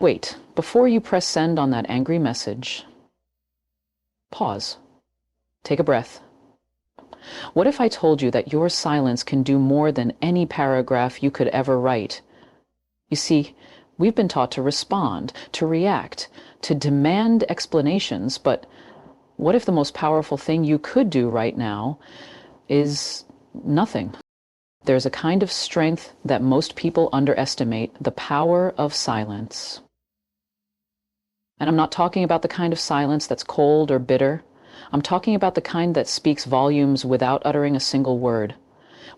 Wait, before you press send on that angry message, pause. Take a breath. What if I told you that your silence can do more than any paragraph you could ever write? You see, we've been taught to respond, to react, to demand explanations, but what if the most powerful thing you could do right now is nothing? There's a kind of strength that most people underestimate, the power of silence. And I'm not talking about the kind of silence that's cold or bitter. I'm talking about the kind that speaks volumes without uttering a single word.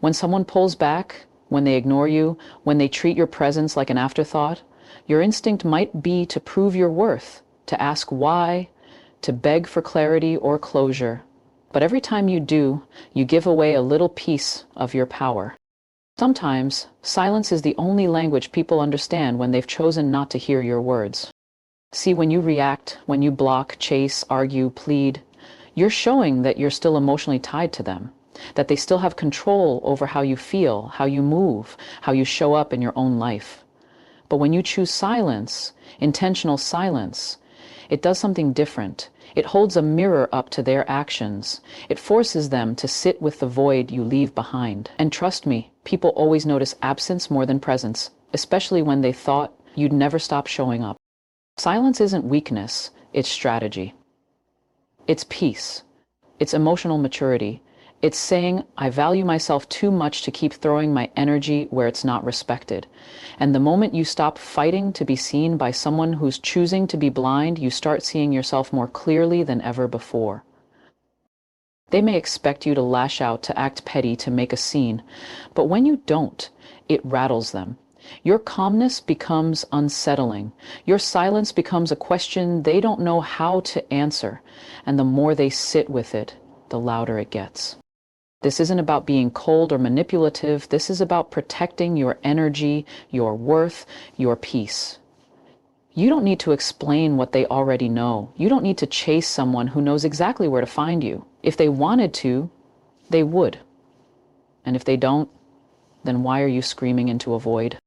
When someone pulls back, when they ignore you, when they treat your presence like an afterthought, your instinct might be to prove your worth, to ask why, to beg for clarity or closure. But every time you do, you give away a little piece of your power. Sometimes, silence is the only language people understand when they've chosen not to hear your words. See, when you react, when you block, chase, argue, plead, you're showing that you're still emotionally tied to them, that they still have control over how you feel, how you move, how you show up in your own life. But when you choose silence, intentional silence, it does something different. It holds a mirror up to their actions. It forces them to sit with the void you leave behind. And trust me, people always notice absence more than presence, especially when they thought you'd never stop showing up. Silence isn't weakness, it's strategy. It's peace. It's emotional maturity. It's saying, I value myself too much to keep throwing my energy where it's not respected. And the moment you stop fighting to be seen by someone who's choosing to be blind, you start seeing yourself more clearly than ever before. They may expect you to lash out, to act petty, to make a scene, but when you don't, it rattles them. Your calmness becomes unsettling. Your silence becomes a question they don't know how to answer, and the more they sit with it, the louder it gets. This isn't about being cold or manipulative. This is about protecting your energy, your worth, your peace. You don't need to explain what they already know. You don't need to chase someone who knows exactly where to find you. If they wanted to, they would. And if they don't, then why are you screaming into a void?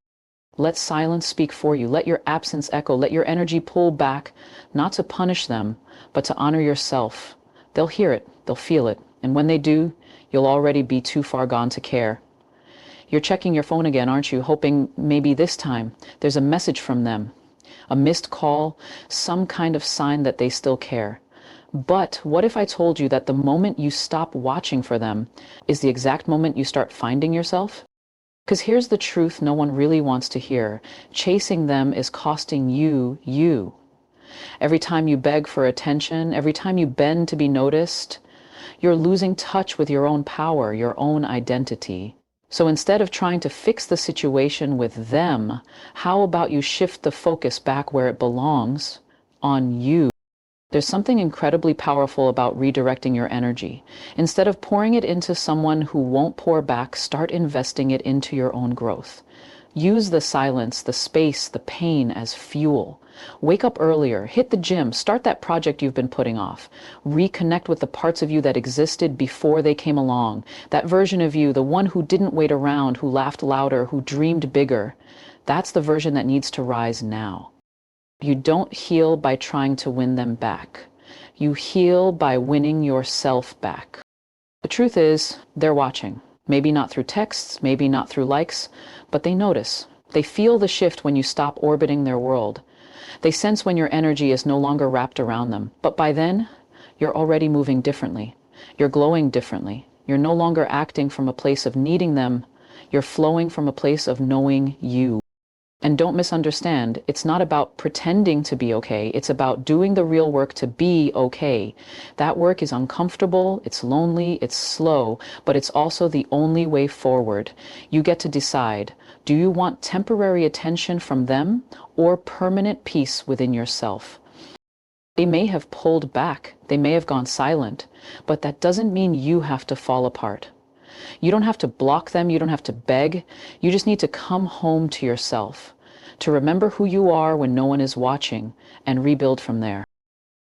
Let silence speak for you. Let your absence echo. Let your energy pull back, not to punish them, but to honor yourself. They'll hear it. They'll feel it. And when they do, you'll already be too far gone to care. You're checking your phone again, aren't you? Hoping maybe this time there's a message from them, a missed call, some kind of sign that they still care. But what if I told you that the moment you stop watching for them is the exact moment you start finding yourself? Because here's the truth no one really wants to hear. Chasing them is costing you, you. Every time you beg for attention, every time you bend to be noticed, you're losing touch with your own power, your own identity. So instead of trying to fix the situation with them, how about you shift the focus back where it belongs, on you? There's something incredibly powerful about redirecting your energy. Instead of pouring it into someone who won't pour back, start investing it into your own growth. Use the silence, the space, the pain as fuel. Wake up earlier, hit the gym, start that project you've been putting off. Reconnect with the parts of you that existed before they came along. That version of you, the one who didn't wait around, who laughed louder, who dreamed bigger. That's the version that needs to rise now. You don't heal by trying to win them back. You heal by winning yourself back. The truth is, they're watching. Maybe not through texts, maybe not through likes, but they notice. They feel the shift when you stop orbiting their world. They sense when your energy is no longer wrapped around them. But by then, you're already moving differently. You're glowing differently. You're no longer acting from a place of needing them. You're flowing from a place of knowing you. And don't misunderstand, it's not about pretending to be okay. It's about doing the real work to be okay. That work is uncomfortable, it's lonely, it's slow, but it's also the only way forward. You get to decide, do you want temporary attention from them or permanent peace within yourself? They may have pulled back, they may have gone silent, but that doesn't mean you have to fall apart. You don't have to block them, you don't have to beg. You just need to come home to yourself, to remember who you are when no one is watching, and rebuild from there.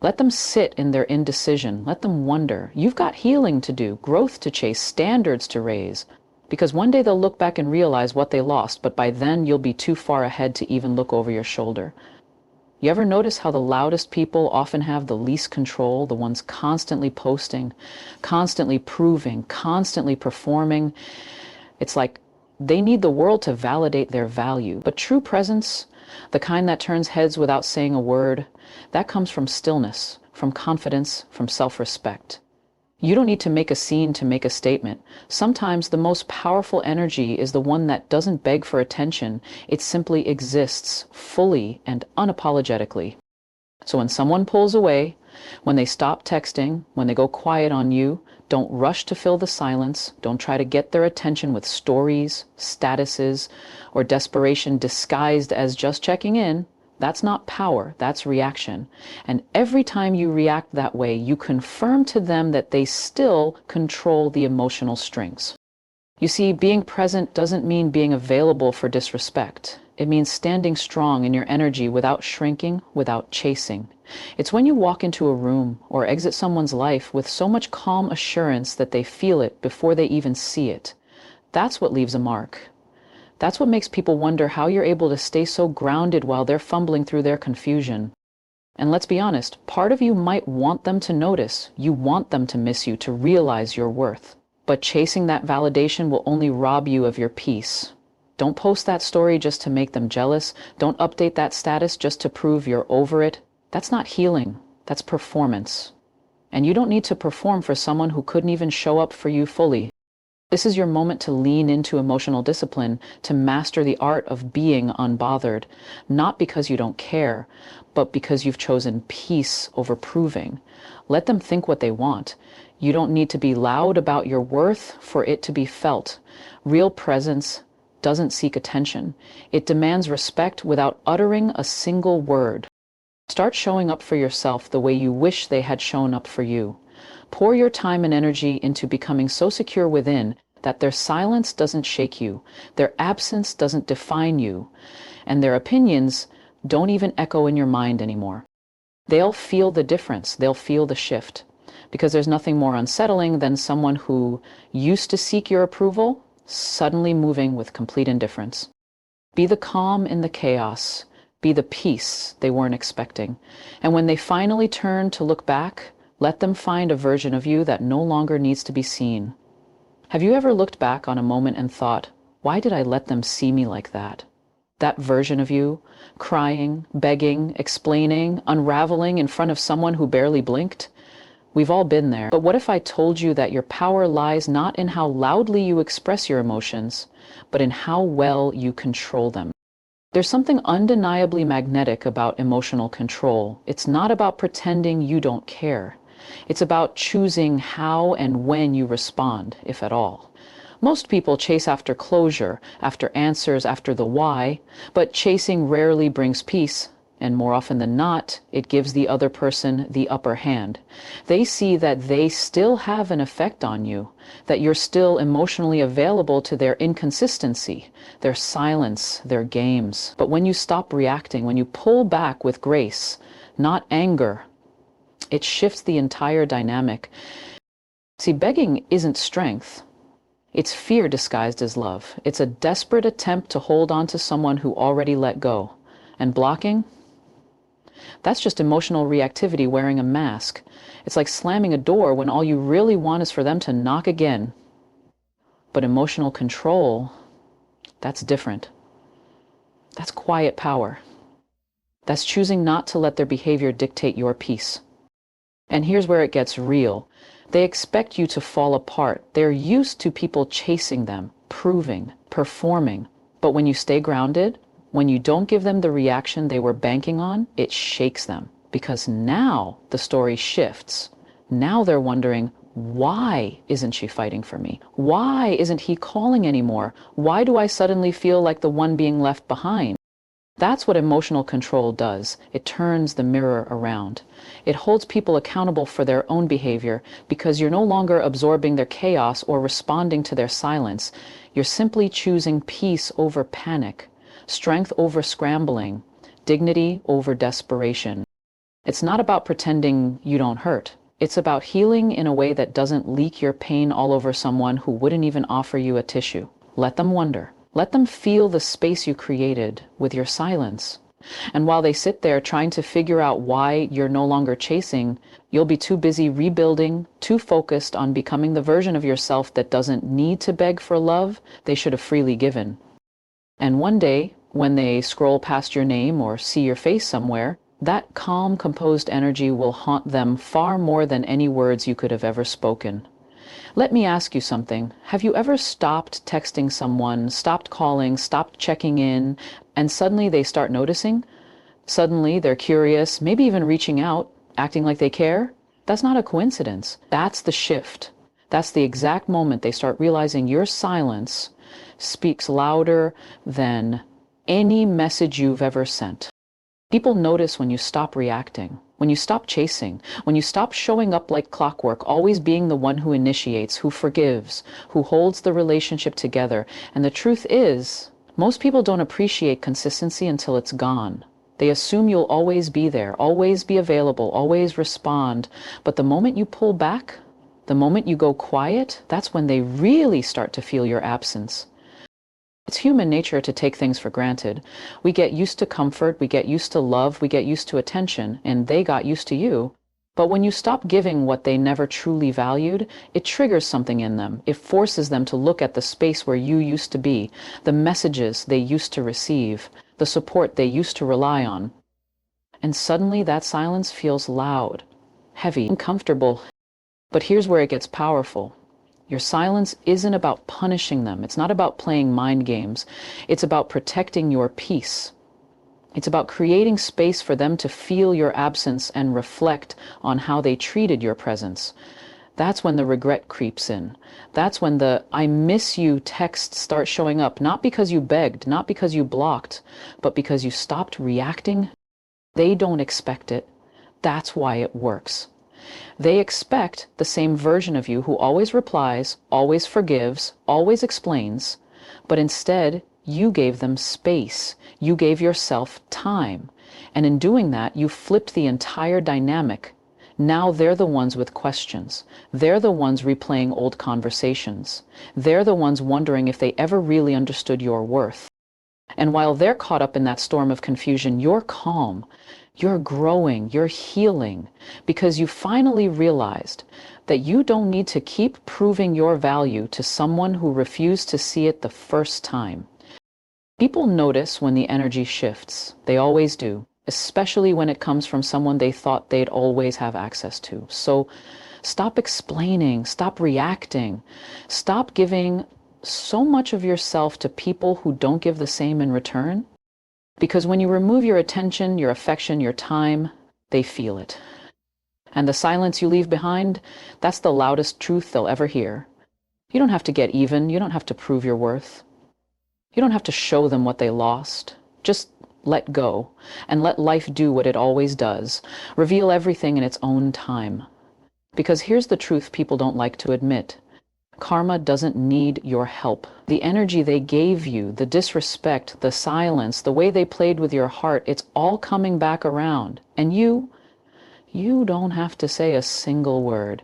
Let them sit in their indecision. Let them wonder. You've got healing to do, growth to chase, standards to raise. Because one day they'll look back and realize what they lost, but by then you'll be too far ahead to even look over your shoulder. You ever notice how the loudest people often have the least control, the ones constantly posting, constantly proving, constantly performing? It's like they need the world to validate their value. But true presence, the kind that turns heads without saying a word, that comes from stillness, from confidence, from self-respect. You don't need to make a scene to make a statement. Sometimes the most powerful energy is the one that doesn't beg for attention. It simply exists fully and unapologetically. So when someone pulls away, when they stop texting, when they go quiet on you, don't rush to fill the silence. Don't try to get their attention with stories, statuses, or desperation disguised as just checking in. That's not power, that's reaction. And every time you react that way, you confirm to them that they still control the emotional strings. You see, being present doesn't mean being available for disrespect. It means standing strong in your energy without shrinking, without chasing. It's when you walk into a room or exit someone's life with so much calm assurance that they feel it before they even see it. That's what leaves a mark. That's what makes people wonder how you're able to stay so grounded while they're fumbling through their confusion. And let's be honest, part of you might want them to notice. You want them to miss you, to realize your worth. But chasing that validation will only rob you of your peace. Don't post that story just to make them jealous. Don't update that status just to prove you're over it. That's not healing. That's performance. And you don't need to perform for someone who couldn't even show up for you fully. This is your moment to lean into emotional discipline, to master the art of being unbothered, not because you don't care, but because you've chosen peace over proving. Let them think what they want. You don't need to be loud about your worth for it to be felt. Real presence doesn't seek attention. It demands respect without uttering a single word. Start showing up for yourself the way you wish they had shown up for you. Pour your time and energy into becoming so secure within that their silence doesn't shake you, their absence doesn't define you, and their opinions don't even echo in your mind anymore. They'll feel the difference, they'll feel the shift, because there's nothing more unsettling than someone who used to seek your approval, suddenly moving with complete indifference. Be the calm in the chaos, be the peace they weren't expecting, and when they finally turn to look back, let them find a version of you that no longer needs to be seen. Have you ever looked back on a moment and thought, why did I let them see me like that? That version of you, crying, begging, explaining, unraveling in front of someone who barely blinked? We've all been there. But what if I told you that your power lies not in how loudly you express your emotions, but in how well you control them? There's something undeniably magnetic about emotional control. It's not about pretending you don't care. It's about choosing how and when you respond, if at all. Most people chase after closure, after answers, after the why, but chasing rarely brings peace, and more often than not, it gives the other person the upper hand. They see that they still have an effect on you, that you're still emotionally available to their inconsistency, their silence, their games. But when you stop reacting, when you pull back with grace, not anger, it shifts the entire dynamic. See, begging isn't strength. It's fear disguised as love. It's a desperate attempt to hold on to someone who already let go. And blocking? That's just emotional reactivity wearing a mask. It's like slamming a door when all you really want is for them to knock again. But emotional control, that's different. That's quiet power. That's choosing not to let their behavior dictate your peace. And here's where it gets real. They expect you to fall apart. They're used to people chasing them, proving, performing. But when you stay grounded, when you don't give them the reaction they were banking on, it shakes them. Because now the story shifts. Now they're wondering, why isn't she fighting for me? Why isn't he calling anymore? Why do I suddenly feel like the one being left behind? That's what emotional control does. It turns the mirror around. It holds people accountable for their own behavior because you're no longer absorbing their chaos or responding to their silence. You're simply choosing peace over panic, strength over scrambling, dignity over desperation. It's not about pretending you don't hurt. It's about healing in a way that doesn't leak your pain all over someone who wouldn't even offer you a tissue. Let them wonder. Let them feel the space you created with your silence. And while they sit there trying to figure out why you're no longer chasing, you'll be too busy rebuilding, too focused on becoming the version of yourself that doesn't need to beg for love they should have freely given. And one day, when they scroll past your name or see your face somewhere, that calm, composed energy will haunt them far more than any words you could have ever spoken. Let me ask you something. Have you ever stopped texting someone, stopped calling, stopped checking in, and suddenly they start noticing? Suddenly they're curious, maybe even reaching out, acting like they care? That's not a coincidence. That's the shift. That's the exact moment they start realizing your silence speaks louder than any message you've ever sent. People notice when you stop reacting, when you stop chasing, when you stop showing up like clockwork, always being the one who initiates, who forgives, who holds the relationship together. And the truth is, most people don't appreciate consistency until it's gone. They assume you'll always be there, always be available, always respond. But the moment you pull back, the moment you go quiet, that's when they really start to feel your absence. It's human nature to take things for granted. We get used to comfort, we get used to love, we get used to attention, and they got used to you. But when you stop giving what they never truly valued, it triggers something in them. It forces them to look at the space where you used to be, the messages they used to receive, the support they used to rely on. And suddenly that silence feels loud, heavy, uncomfortable. But here's where it gets powerful. Your silence isn't about punishing them. It's not about playing mind games. It's about protecting your peace. It's about creating space for them to feel your absence and reflect on how they treated your presence. That's when the regret creeps in. That's when the "I miss you" texts start showing up, not because you begged, not because you blocked, but because you stopped reacting. They don't expect it. That's why it works. They expect the same version of you who always replies, always forgives, always explains, but instead you gave them space. You gave yourself time. And in doing that, you flipped the entire dynamic. Now they're the ones with questions. They're the ones replaying old conversations. They're the ones wondering if they ever really understood your worth. And while they're caught up in that storm of confusion, you're calm. You're growing, you're healing, because you finally realized that you don't need to keep proving your value to someone who refused to see it the first time. People notice when the energy shifts. They always do, especially when it comes from someone they thought they'd always have access to. So stop explaining, stop reacting, stop giving so much of yourself to people who don't give the same in return. Because when you remove your attention, your affection, your time, they feel it. And the silence you leave behind, that's the loudest truth they'll ever hear. You don't have to get even. You don't have to prove your worth. You don't have to show them what they lost. Just let go and let life do what it always does. Reveal everything in its own time. Because here's the truth people don't like to admit. Karma doesn't need your help. The energy they gave you, the disrespect, the silence, the way they played with your heart, it's all coming back around. And you don't have to say a single word.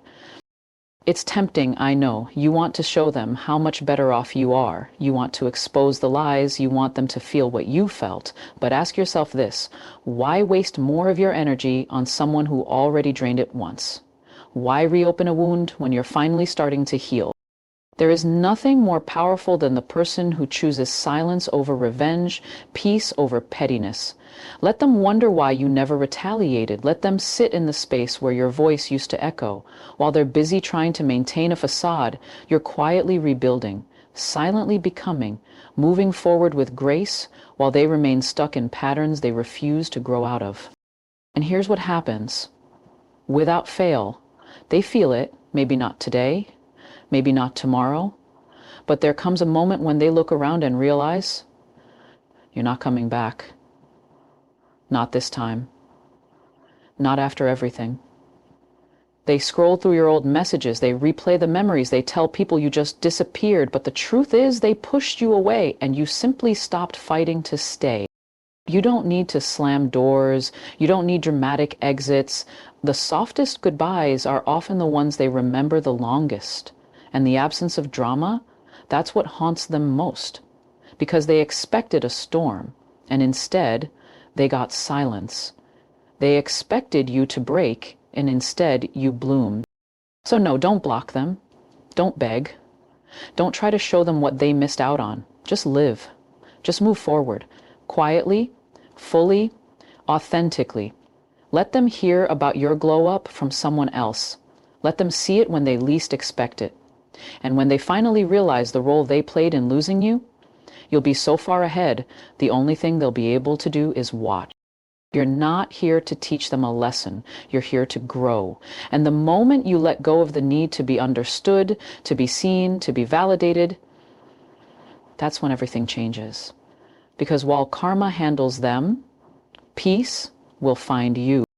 It's tempting, I know. You want to show them how much better off you are. You want to expose the lies. You want them to feel what you felt. But ask yourself this: why waste more of your energy on someone who already drained it once? Why reopen a wound when you're finally starting to heal? There is nothing more powerful than the person who chooses silence over revenge, peace over pettiness. Let them wonder why you never retaliated. Let them sit in the space where your voice used to echo. While they're busy trying to maintain a facade, you're quietly rebuilding, silently becoming, moving forward with grace while they remain stuck in patterns they refuse to grow out of. And here's what happens. Without fail, they feel it, maybe not today, maybe not tomorrow, but there comes a moment when they look around and realize, you're not coming back. Not this time. Not after everything. They scroll through your old messages, they replay the memories, they tell people you just disappeared, but the truth is they pushed you away and you simply stopped fighting to stay. You don't need to slam doors, you don't need dramatic exits. The softest goodbyes are often the ones they remember the longest. And the absence of drama, that's what haunts them most. Because they expected a storm, and instead, They got silence. They expected you to break, and instead you bloomed. So no, don't block them. Don't beg. Don't try to show them what they missed out on. Just live. Just move forward. Quietly, fully, authentically. Let them hear about your glow up from someone else. Let them see it when they least expect it. And when they finally realize the role they played in losing you, you'll be so far ahead, the only thing they'll be able to do is watch. You're not here to teach them a lesson. You're here to grow. And the moment you let go of the need to be understood, to be seen, to be validated, that's when everything changes. Because while karma handles them, peace will find you.